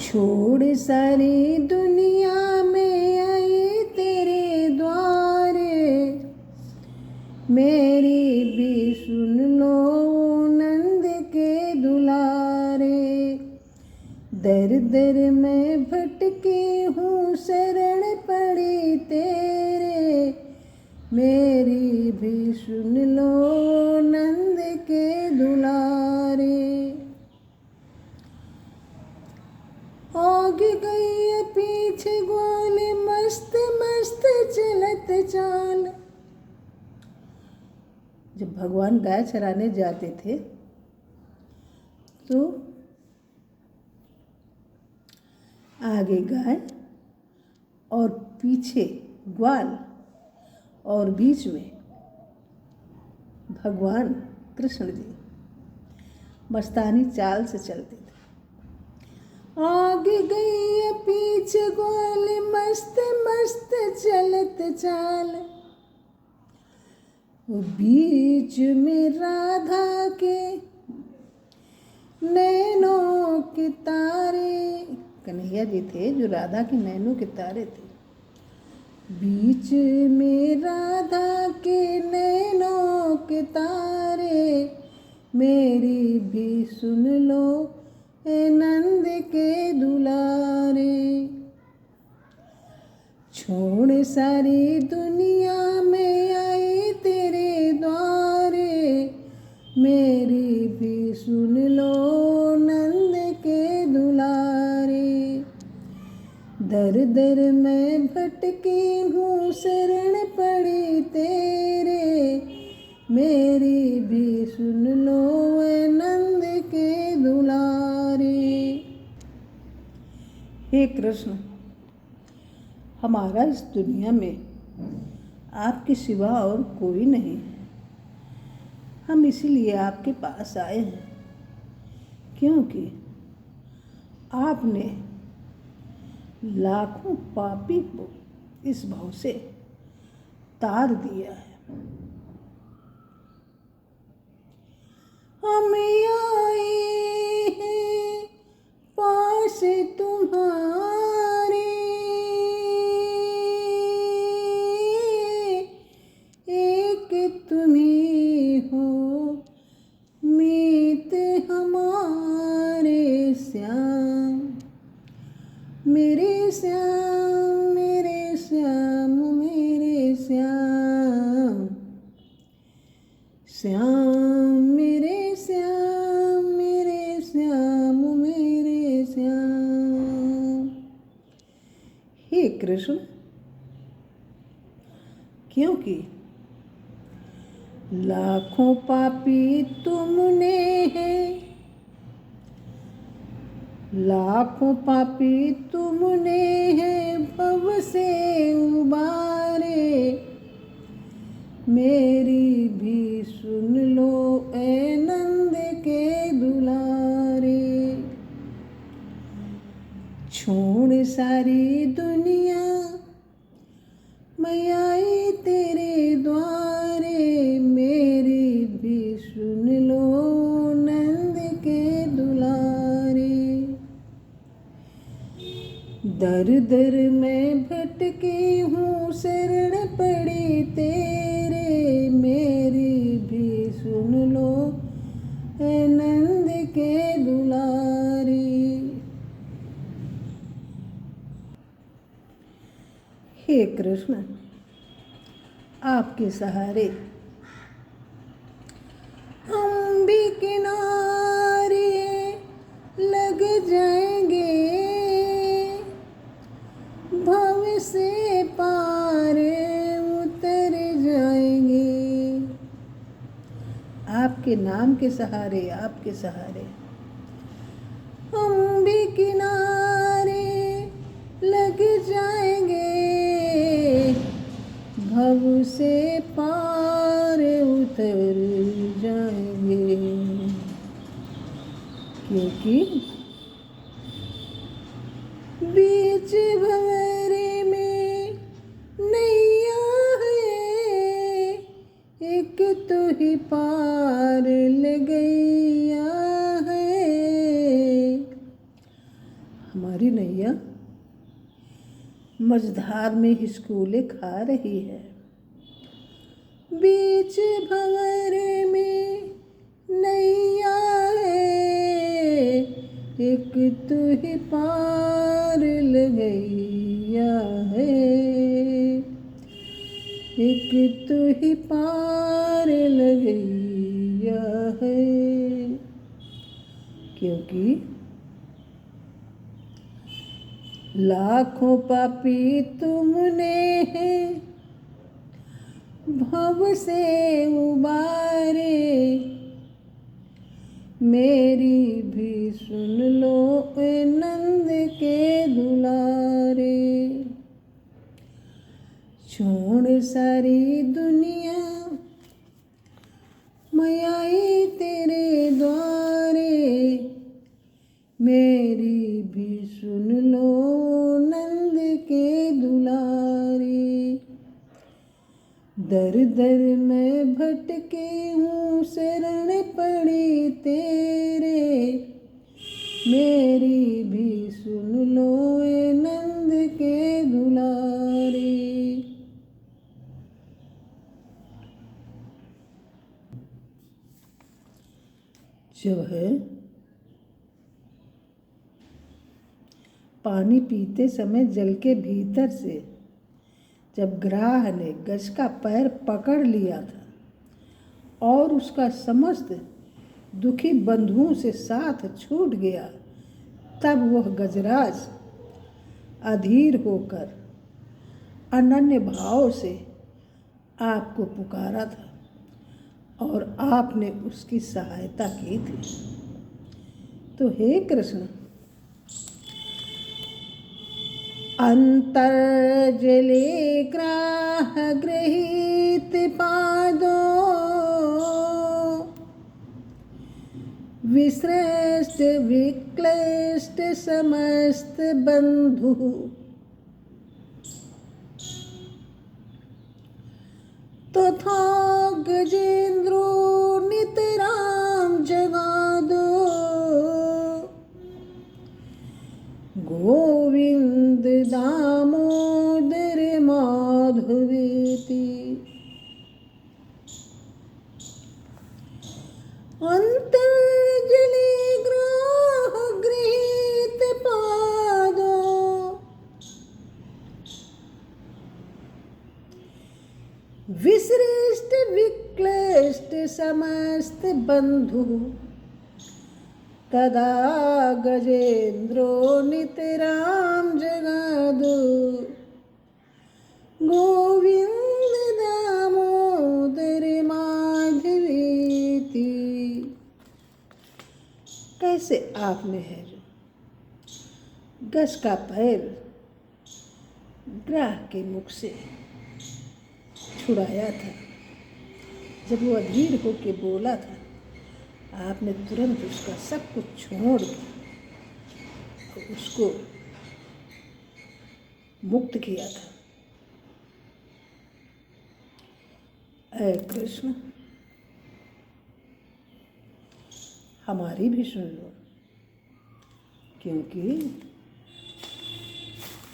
छोड़ सारी दुनिया में आई तेरे द्वारे, मेरी भी सुन लो नंद के दुलारे। दर दर में भटकी हूँ शरण पड़ी तेरे, मेरी भी सुन लो नंद के दुलारे। आगे गई पीछे ग्वाल मस्त मस्त चलत चाल। जब भगवान गाय चराने जाते थे तो आगे गाय और पीछे ग्वाल और बीच में भगवान कृष्ण जी मस्तानी चाल से चलते थे। आगे गई पीछे ग्वाल मस्त मस्त चलत चाल। बीच में राधा के नैनों के तारे, कन्हैया जी थे जो राधा के नैनों के तारे थे। बीच में राधा के नैनों के तारे, मेरी भी सुन लो ए नंद के दुलारे। छोड़ सारी दुनिया में आई तेरे द्वारे, मेरी भी सुन लो नंद के दुलारे। दर दर में भटकी हूँ शरण पड़ी तेरे, मेरी भी सुन लो ए नंद के दुलारे। हे कृष्ण, हमारा इस दुनिया में आपके सिवा और कोई नहीं है। हम इसीलिए आपके पास आए हैं क्योंकि आपने लाखों पापी को इस भव से तार दिया है। हम आए हैं पास तुम्हारे, एक तुम्ही हो मीत हमारे श्याम। मेरे श्याम मेरे श्याम मेरे श्याम, श्याम मेरे श्याम मेरे श्याम मेरे श्याम। हे कृष्ण, क्योंकि लाखों पापी तुमने हैं, लाखों पापी तुमने हैं भव से उबारे, मेरी भी सुन लो ए नंद के दुलारे। छोड़ सारी दुनिया मैं आई तेरे द्वारे, मेरी भी सुन लो नंद के दुलारे। दर दर में भटकी हूँ शरण पड़ी तेरे, मेरी भी सुन लो ए नंद के दुलारे। हे कृष्ण, आपके सहारे हम भी किनारे लग जाएंगे, भव से पार उतर जाएंगे। आपके नाम के सहारे, आपके सहारे हम भी किनारे लग जाएंगे, भव से पार उतर जाएंगे। क्योंकि बीच भंवरे में नैया है, एक तो ही पार ले गैया है। हमारी नैया मझधार में हिचकोले खा रही है। बीच भंवर में नैया है, एक तू ही पार लगैया है, एक तू ही पार लगैया है। क्योंकि लाखों पापी तुमने हैं भव से उबारे, मेरी भी सुन लो ए नंद के दुलारे। छोड़ सारी दुनिया मैं आई तेरे द्वारे, मेरी भी सुन लो नंद के दुलारे। दर दर मैं भटकी हूँ शरण पड़ी तेरे, मेरी भी सुन लो ए नंद के दुलारे। जो है पानी पीते समय जल के भीतर से जब ग्राह ने गज का पैर पकड़ लिया था और उसका समस्त दुखी बंधुओं से साथ छूट गया, तब वह गजराज अधीर होकर अनन्य भाव से आपको पुकारा था और आपने उसकी सहायता की थी। तो हे कृष्ण, अंतर्जले ग्राह गृहीत पादो, विसृष्ट विक्लिष्ट समस्त बंधु, तथा गजेंद्रो नितराम जगादो, गोविंद दामोदर माधवेति। अंतर्जले ग्राह गृहीत पादो, विसृष्ट विक्लिष्ट समस्त बंधु, तदा गजेंद्रो नितराम जगादो, गोविंद दामोदर माधवेति। कैसे आपने है जो गज का पैर ग्राह के मुख से छुड़ाया था, जब वो अधीर होके बोला था, आपने तुरंत उसका सब कुछ छोड़ के उसको मुक्त किया था। ऐ कृष्ण, हमारी भी सुन लो,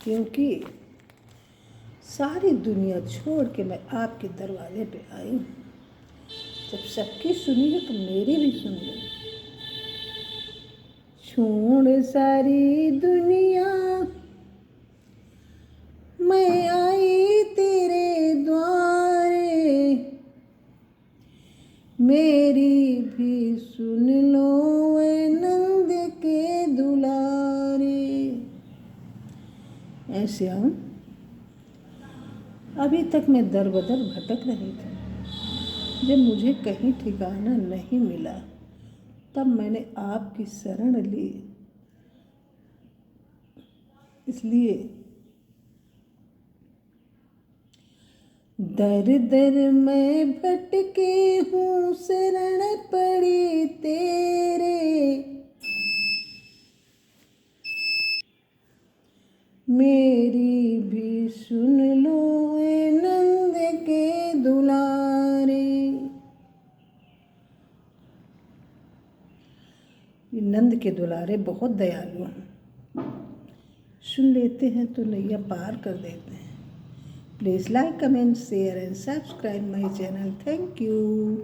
क्योंकि सारी दुनिया छोड़ के मैं आपके दरवाजे पे आई हूँ। जब सबकी सुनी है तो मेरी भी सुन लो। छोड़ सारी दुनिया मैं आई तेरे द्वारे, मेरी भी सुन लो ए नंद के दुलारे। ऐसे हम अभी तक मैं दर बदर भटक रही थी। जब मुझे कहीं ठिकाना नहीं मिला, तब मैंने आपकी शरण ली। इसलिए दर दर मैं भटकी हूँ शरण पड़ी तेरे, मेरी भी सुन लो ए नंद के दुलारे। नंद के दुलारे बहुत दयालु हैं। सुन लेते हैं तो नैया पार कर देते हैं। Please like, comment, share and subscribe my channel. Thank you.